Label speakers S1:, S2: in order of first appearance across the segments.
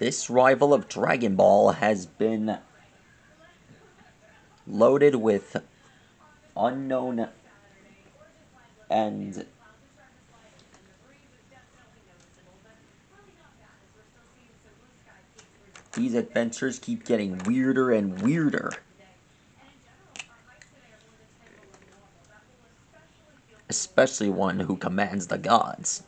S1: This rival of Dragon Ball has been loaded with unknown and these adventures keep getting weirder and weirder. Especially one who commands the gods.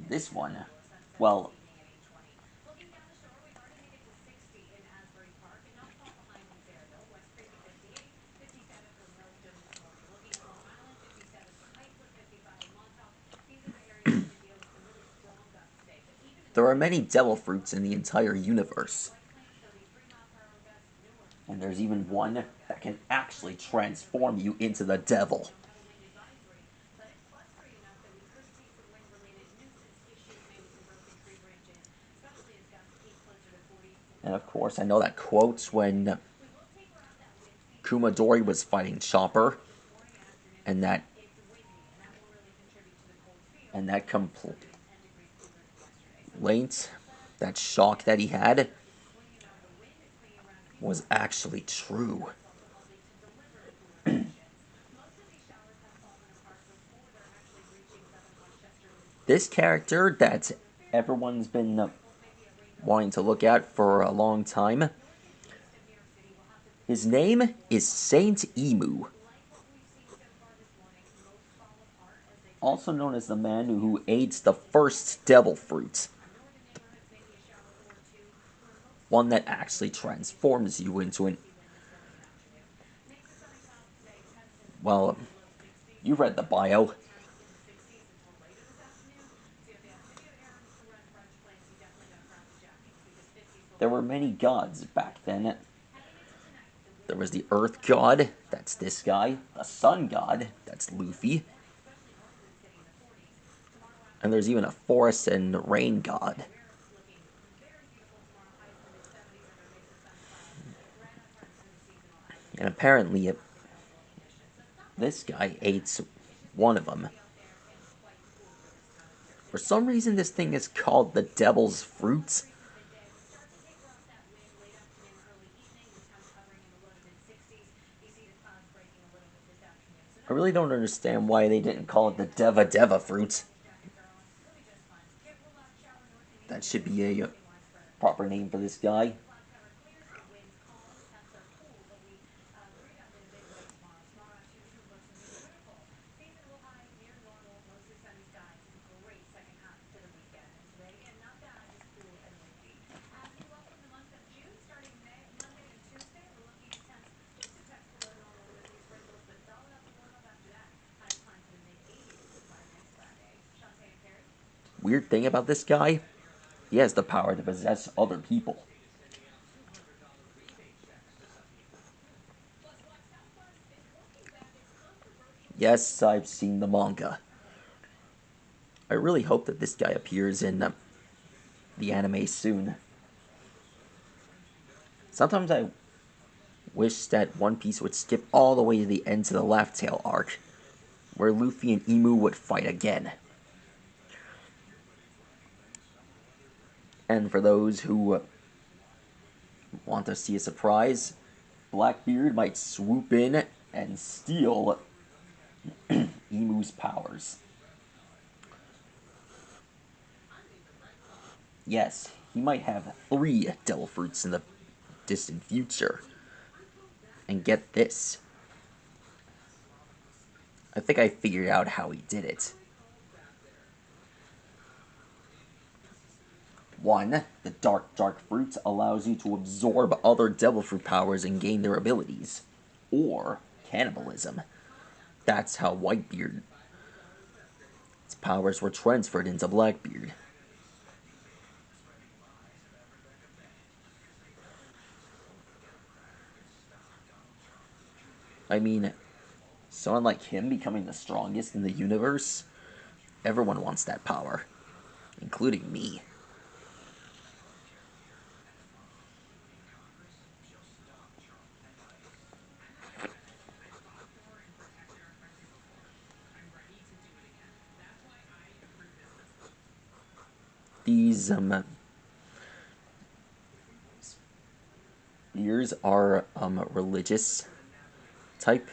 S1: This one, well, there are many devil fruits in the entire universe. And there's even one that can actually transform you into the devil. And of course, I know that quote when Kumadori was fighting Chopper, and that complaint, that shock that he had, was actually true. This character that everyone's been wanting to look at for a long time, his name is Saint Emu, also known as the man who ate the first devil fruit, one that actually transforms you into an... Well, you read the bio. There were many gods back then. There was the Earth God, that's this guy. The Sun God, that's Luffy. And there's even a Forest and Rain God. And apparently, this guy ate one of them. For some reason, this thing is called the Devil's Fruit. I really don't understand why they didn't call it the Deva Deva Fruit. That should be a proper name for this guy. Weird thing about this guy, he has the power to possess other people. Yes, I've seen the manga. I really hope that this guy appears in the anime soon. Sometimes I wish that One Piece would skip all the way to the end to the Laugh Tale arc, where Luffy and Emu would fight again. And for those who want to see a surprise, Blackbeard might swoop in and steal Emu's powers. Yes, he might have 3 devil fruits in the distant future. And get this. I think I figured out how he did it. 1. The dark fruit allows you to absorb other devil fruit powers and gain their abilities. Or cannibalism. That's how Whitebeard's powers were transferred into Blackbeard. I mean, someone like him becoming the strongest in the universe, everyone wants that power, including me. These spears are religious type.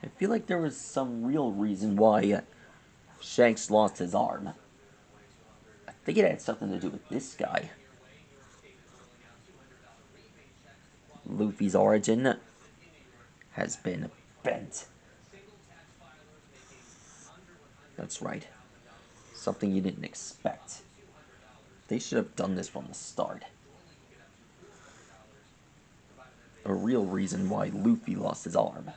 S1: I feel like there was some real reason why Shanks lost his arm. I think it had something to do with this guy. Luffy's origin has been bent. That's right. Something you didn't expect. They should have done this from the start. A real reason why Luffy lost his arm.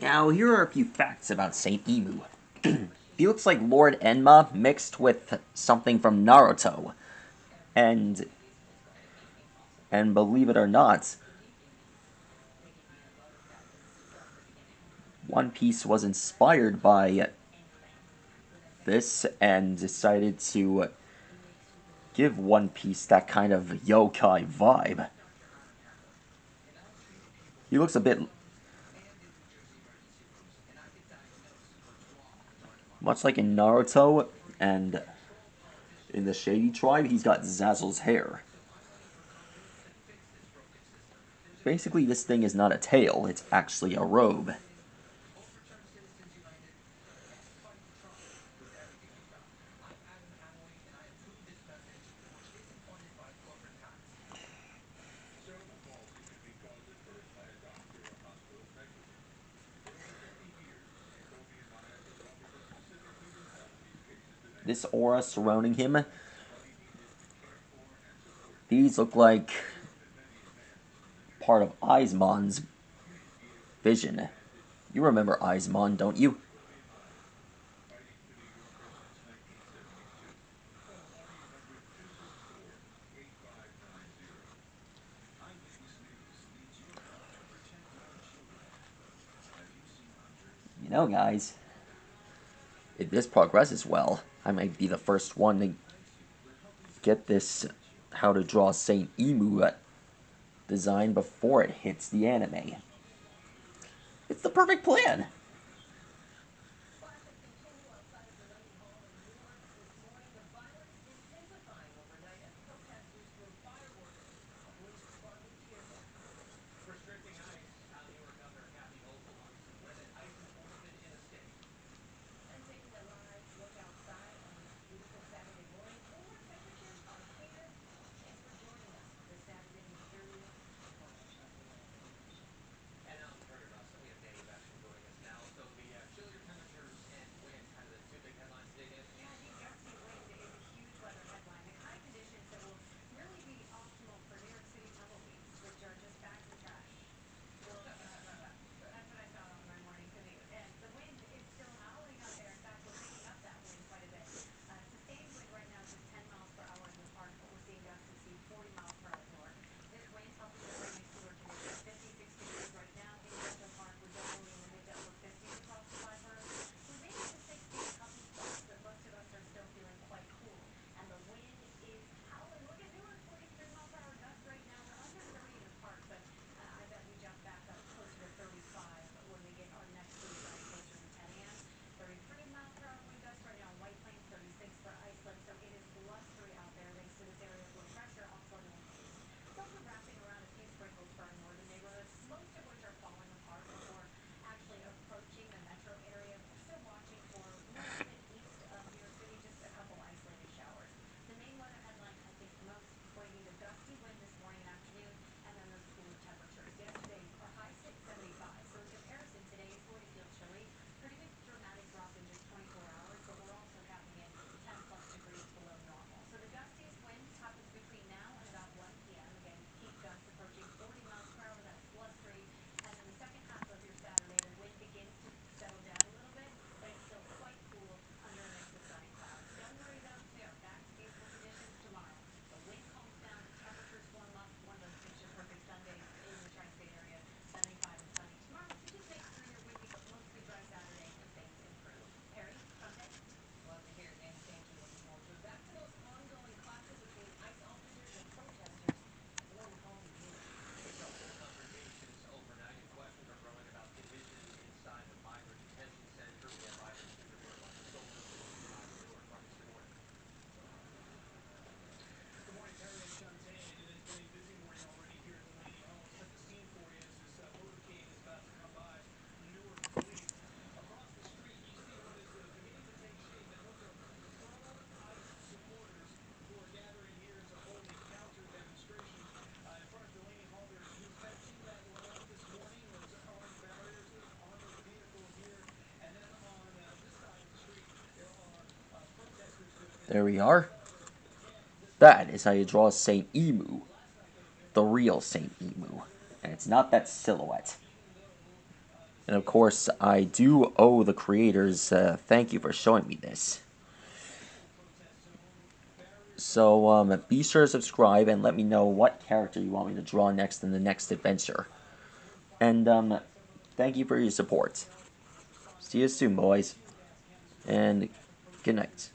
S1: Now, here are a few facts about Saint Emu. He looks like Lord Enma mixed with something from Naruto. And believe it or not, One Piece was inspired by this and decided to give One Piece that kind of yokai vibe. He looks a bit much like in Naruto, and in the Shady Tribe, he's got Zazzle's hair. Basically, this thing is not a tail, it's actually a robe. This aura surrounding him, these look like part of Aizmon's vision. You remember Aizmon, don't you? You know, guys, if this progresses well, I might be the first one to get this how to draw Saint Emu design before it hits the anime. It's the perfect plan. There we are. That is how you draw Saint Emu. The real Saint Emu. And it's not that silhouette. And of course, I do owe the creators thank you for showing me this. So, be sure to subscribe and let me know what character you want me to draw next in the next adventure. And, thank you for your support. See you soon, boys. And good night.